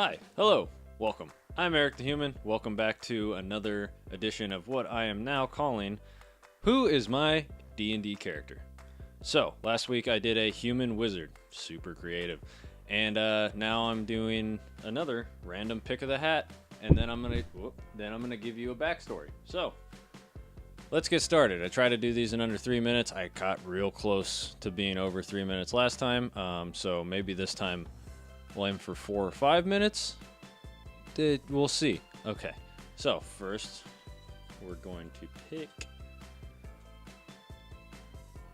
Hi, hello, welcome. I'm Eric the Human. Welcome back to another edition of what I am now calling Who is My D&D Character? So, last week I did a human wizard, super creative, and now I'm doing another random pick of the hat, and then I'm gonna give you a backstory. So, let's get started. I try to do these in under 3 minutes. I got real close to being over 3 minutes last time, so maybe this time we'll aim for 4 or 5 minutes. We'll see. Okay, so first we're going to pick.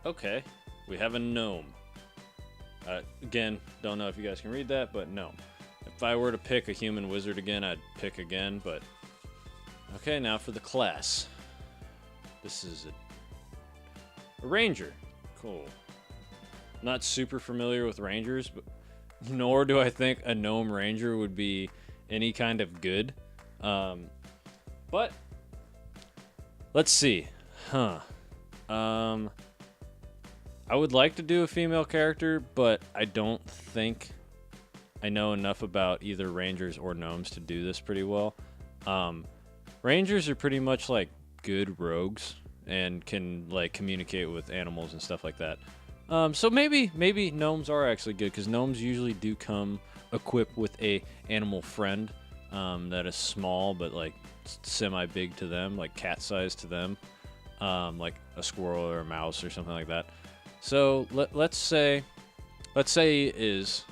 Okay, we have a gnome. Again, don't know if you guys can read that, but gnome. If I were to pick a human wizard again, I'd pick again, but okay, now for the class. This is a ranger. Cool. Not super familiar with rangers, but nor do I think a gnome ranger would be any kind of good. But let's see. I would like to do a female character, but I don't think I know enough about either rangers or gnomes to do this pretty well. Rangers are pretty much like good rogues and can like communicate with animals and stuff like that. So maybe gnomes are actually good, because gnomes usually do come equipped with a animal friend that is small but like semi-big to them, like cat size to them, like a squirrel or a mouse or something like that. So let's say he is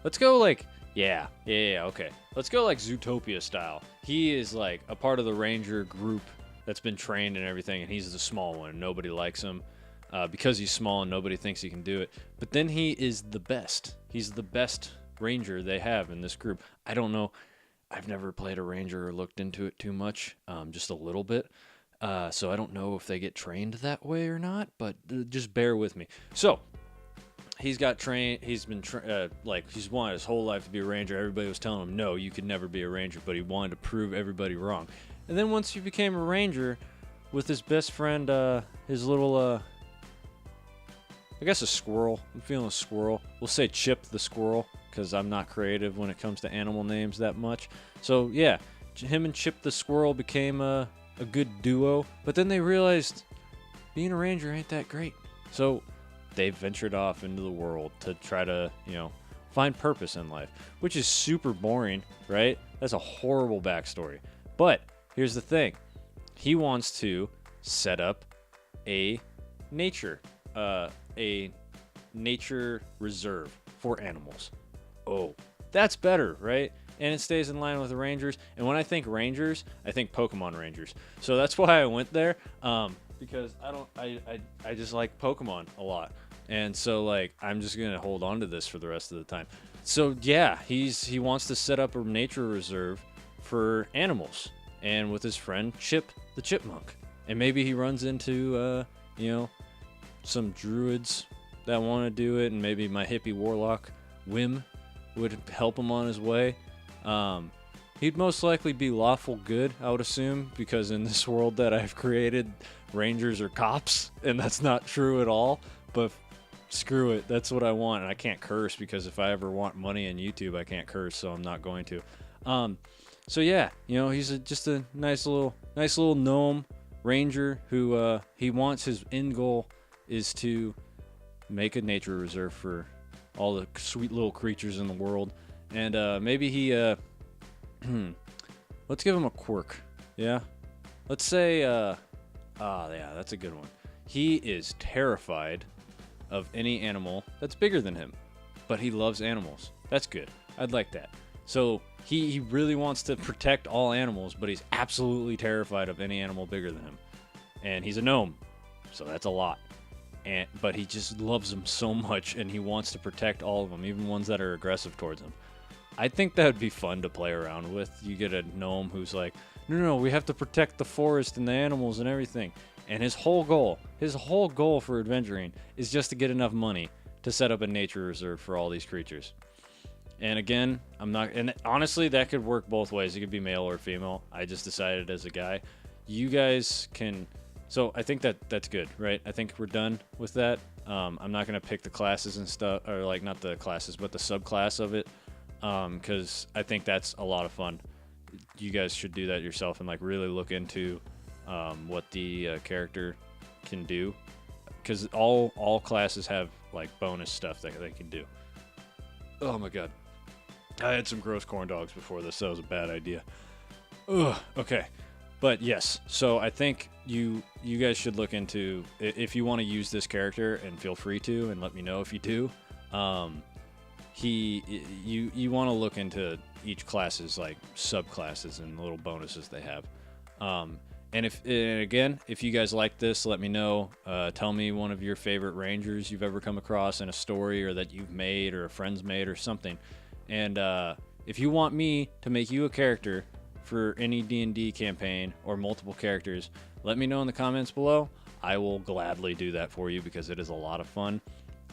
let's go like okay, let's go like Zootopia style. He is like a part of the ranger group that's been trained and everything, and he's the small one. Nobody likes him because he's small and nobody thinks he can do it. But then he is the best. He's the best ranger they have in this group. I don't know. I've never played a ranger or looked into it too much, just a little bit. So I don't know if they get trained that way or not, but just bear with me. So he's got trained. He's been like he's wanted his whole life to be a ranger. Everybody was telling him no, you could never be a ranger, but he wanted to prove everybody wrong. And then once he became a ranger with his best friend, his little I guess a squirrel. I'm feeling a squirrel. We'll say Chip the squirrel, because I'm not creative when it comes to animal names that much. So yeah, him and Chip the squirrel became a good duo. But then they realized being a ranger ain't that great. So they ventured off into the world to try to, find purpose in life, which is super boring, right? That's a horrible backstory. But here's the thing. He wants to set up a nature reserve for animals. Oh, that's better, right? And it stays in line with the rangers. And when I think rangers, I think Pokemon Rangers. So that's why I went there, because I just like Pokemon a lot. And so like I'm just gonna hold on to this for the rest of the time. So yeah, he wants to set up a nature reserve for animals, and with his friend Chip the chipmunk. And maybe he runs into some druids that want to do it, and maybe my hippie warlock Wim would help him on his way. He'd most likely be lawful good, I would assume, because in this world that I've created, rangers are cops, and that's not true at all. But screw it, that's what I want, and I can't curse, because if I ever want money on YouTube, I can't curse, so I'm not going to. So yeah, he's just a nice little gnome ranger who he wants, his end goal is to make a nature reserve for all the sweet little creatures in the world. And maybe he let's give him a quirk. Yeah, let's say yeah, that's a good one. He is terrified of any animal that's bigger than him, but he loves animals. That's good. I'd like that. So he really wants to protect all animals, but he's absolutely terrified of any animal bigger than him. And he's a gnome, so that's a lot. But he just loves them so much, and he wants to protect all of them, even ones that are aggressive towards him. I think that would be fun to play around with. You get a gnome who's like, no, we have to protect the forest and the animals and everything. And his whole goal for adventuring is just to get enough money to set up a nature reserve for all these creatures. And again, and honestly, that could work both ways. It could be male or female. I just decided as a guy. You guys can. So I think that's good, right? I think we're done with that. I'm not going to pick the classes and stuff, or like not the classes, but the subclass of it. because I think that's a lot of fun. You guys should do that yourself and like really look into what the character can do, because all classes have like bonus stuff that they can do. Oh my god, I had some gross corn dogs before this. That was a bad idea. Ugh. Okay, but yes. So I think you guys should look into if you want to use this character, and feel free to, and let me know if you do. You want to look into each class's like subclasses and little bonuses they have. And again, if you guys like this, let me know. Tell me one of your favorite rangers you've ever come across in a story, or that you've made, or a friend's made, or something. And if you want me to make you a character for any D&D campaign, or multiple characters, let me know in the comments below. I will gladly do that for you, because it is a lot of fun.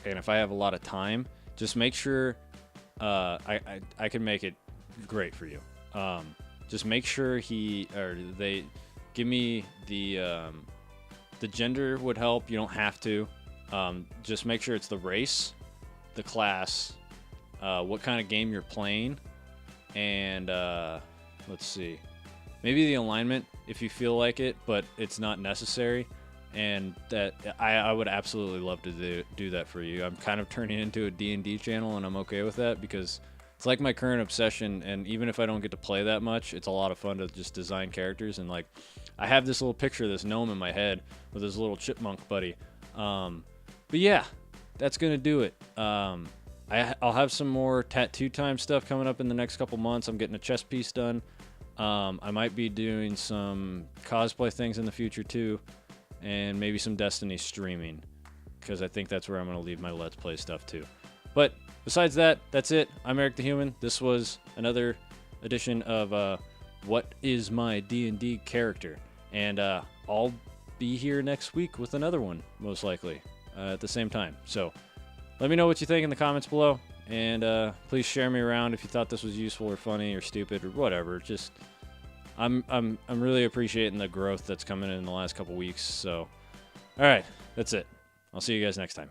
And if I have a lot of time, just make sure I can make it great for you. Just make sure they give me the gender would help. You don't have to. Just make sure it's the race, the class, what kind of game you're playing, and let's see, maybe the alignment if you feel like it, but it's not necessary. And that I would absolutely love to do that for you. I'm kind of turning into a D&D channel, and I'm okay with that, because it's like my current obsession. And even if I don't get to play that much, it's a lot of fun to just design characters. And like, I have this little picture of this gnome in my head with his little chipmunk buddy. But yeah, that's gonna do it. I'll have some more tattoo time stuff coming up in the next couple months. I'm getting a chest piece done. I might be doing some cosplay things in the future too, and maybe some Destiny streaming, because I think that's where I'm going to leave my Let's Play stuff too. But besides that, that's it. I'm Eric the Human. This was another edition of What Is My D&D Character? And I'll be here next week with another one, most likely, at the same time. So let me know what you think in the comments below, and please share me around if you thought this was useful or funny or stupid or whatever. Just I'm really appreciating the growth that's coming in the last couple weeks. So, all right, that's it. I'll see you guys next time.